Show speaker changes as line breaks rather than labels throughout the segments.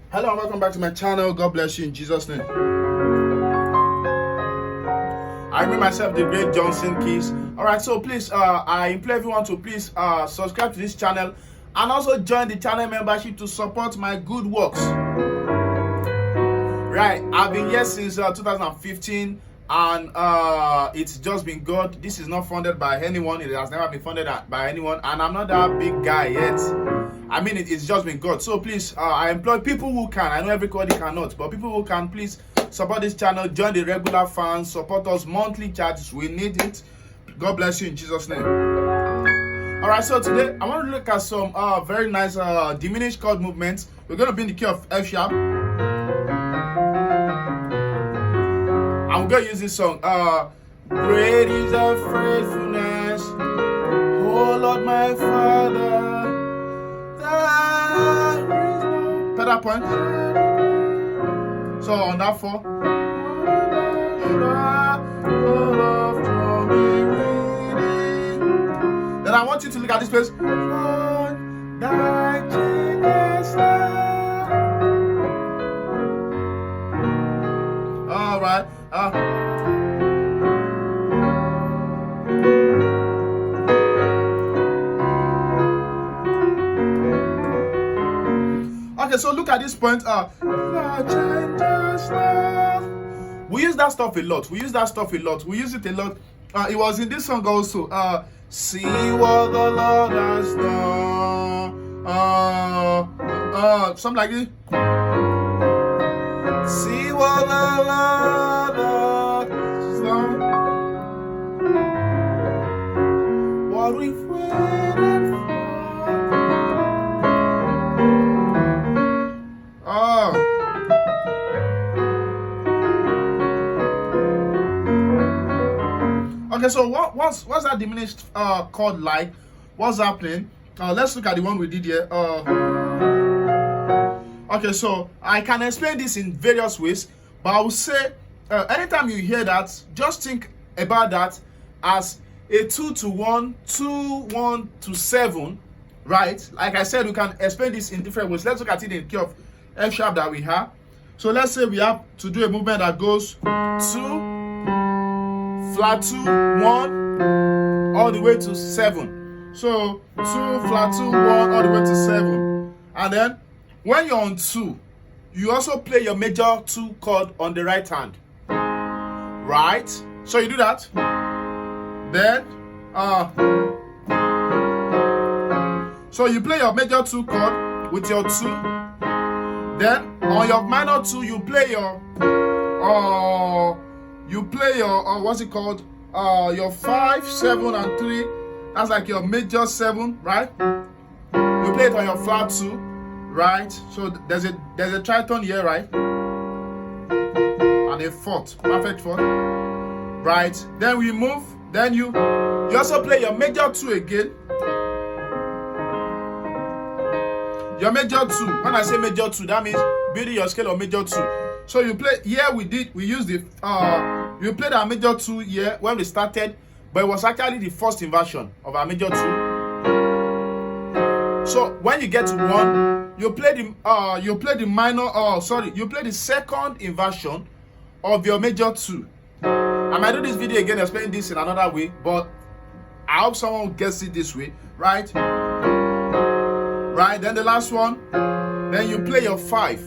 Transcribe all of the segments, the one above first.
Hello and welcome back to my channel. God bless you in Jesus' name. I remain myself the great Johnsonkeyz. Alright, so please I implore everyone to please subscribe to this channel and also join the channel membership to support my good works. Right, I've been here since 2015 and it's just been God. This is not funded by anyone. It has never been funded by anyone, and I'm not that big guy yet. I mean, it's just been God. So please, I employ people who can. I know everybody cannot, but people who can, please support this channel, join the regular fans, support us monthly charges. We need it. God bless you in Jesus' name. Alright, so today I want to look at some very nice diminished chord movements. We're going to be in the key of F sharp. I'm going to use this song. Great is thy faithfulness, oh Lord my Father. Pedal point. So on that 4. Then I want you to look at this place. All right. Okay, so look at this point. We use that stuff a lot. We use it a lot. It was in this song also. See what the Lord has done. Something like this. See what the Lord has done. What we've waited for. Okay, so what's that diminished chord like? What's happening? Let's look at the one we did here. Okay, so I can explain this in various ways, but I will say anytime you hear that, just think about that as a 2 to 1, 2, 1 to 7, right? Like I said, we can explain this in different ways. Let's look at it in the key of F sharp that we have. So let's say we have to do a movement that goes 2, flat 2, 1, all the way to 7. So 2, flat 2, 1, all the way to 7. And then when you're on 2, you also play your major 2 chord on the right hand. Right? So you do that. Then so you play your major 2 chord with your 2. Then on your minor 2, you play your what's it called? Your 5, 7, and 3. That's like your major 7, right? You play it on your flat 2, right? So there's a tritone here, right? And a 4th, perfect 4th, right? Then we move. Then you also play your major 2 again. Your major 2. When I say major 2, that means building your scale of major 2. So you play here. We used the you played our major 2 here when we started, but it was actually the first inversion of our major 2. So when you get to 1, you play the second inversion of your major 2. I might do this video again explaining this in another way, but I hope someone gets it this way, right? Right, then the last one, then you play your 5.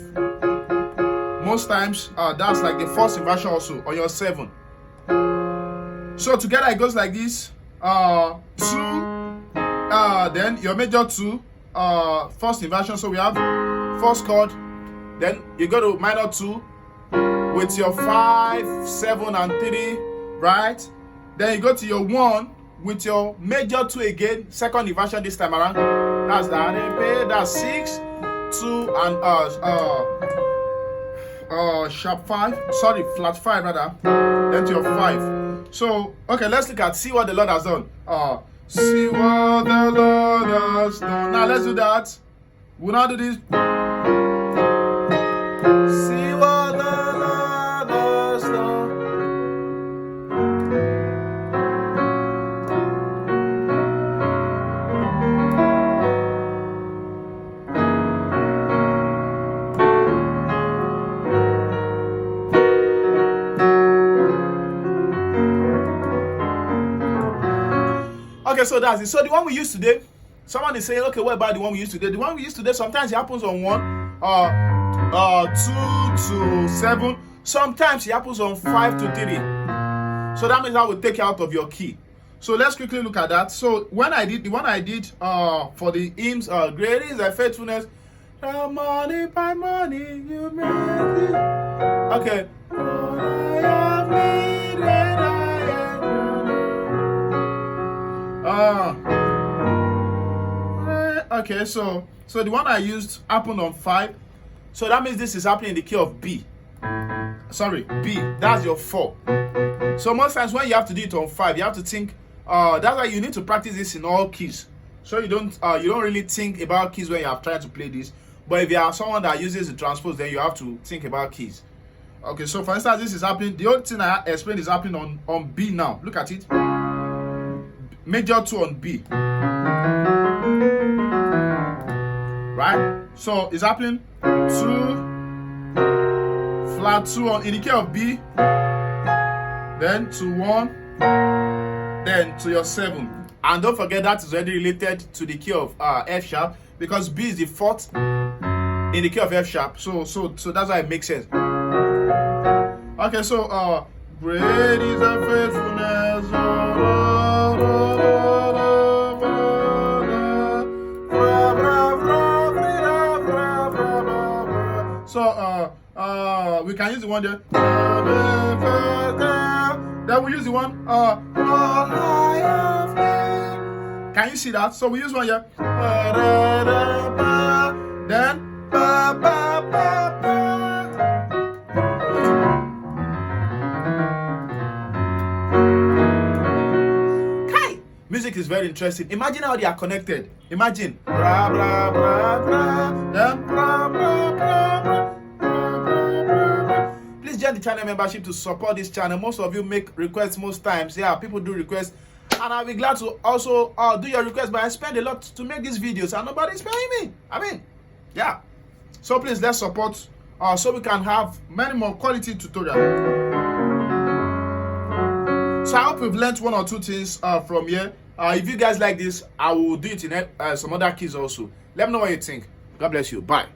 Most times, that's like the first inversion also, or your 7. So together it goes like this. 2, then your major 2, first inversion, so we have first chord, then you go to minor 2 with your 5, 7, and 3, right? Then you go to your 1 with your major 2 again, second inversion this time around. That's 6, 2, and sharp 5. Sorry, flat 5 rather. Then to your 5. So okay, let's look at see what the Lord has done. See what the Lord has done. Now let's do that. We'll now do this. See what the Lord has done. Okay, so that's it. So the one we use today, someone is saying, okay, what about the one we use today? The one we use today, sometimes it happens on 2 to 7. Sometimes it happens on 5 to 3. So that means I will take you out of your key. So let's quickly look at that. So when I did the one I did for the hymns, great is thy faithfulness. Morning by morning you made it. Okay. Okay, so the one I used happened on 5. So that means this is happening in the key of B. Sorry, B. That's your 4. So most times when you have to do it on 5, you have to think. That's why you need to practice this in all keys. So you don't really think about keys when you are trying to play this. But if you are someone that uses the transpose, then you have to think about keys. Okay, so for instance, this is happening. The only thing I explained is happening on B now. Look at it. Major 2 on B. Right? So it's happening 2, flat 2 in the key of B, then to 1, then to your 7. And don't forget that is already related to the key of F sharp, because B is the 4th in the key of F sharp. So that's why it makes sense. Okay, so great is thy faithfulness. So we can use the one there. Then we use the one can you see that? So we use one here. Then music is very interesting. Imagine how they are connected. Imagine. Please join the channel membership to support this channel. Most of you make requests most times. Yeah, people do requests. And I'll be glad to also do your requests, but I spend a lot to make these videos and nobody's paying me. I mean, yeah. So please, let's support so we can have many more quality tutorials. So I hope we've learned 1 or 2 things from here. If you guys like this, I will do it in some other keys also. Let me know what you think. God bless you. Bye.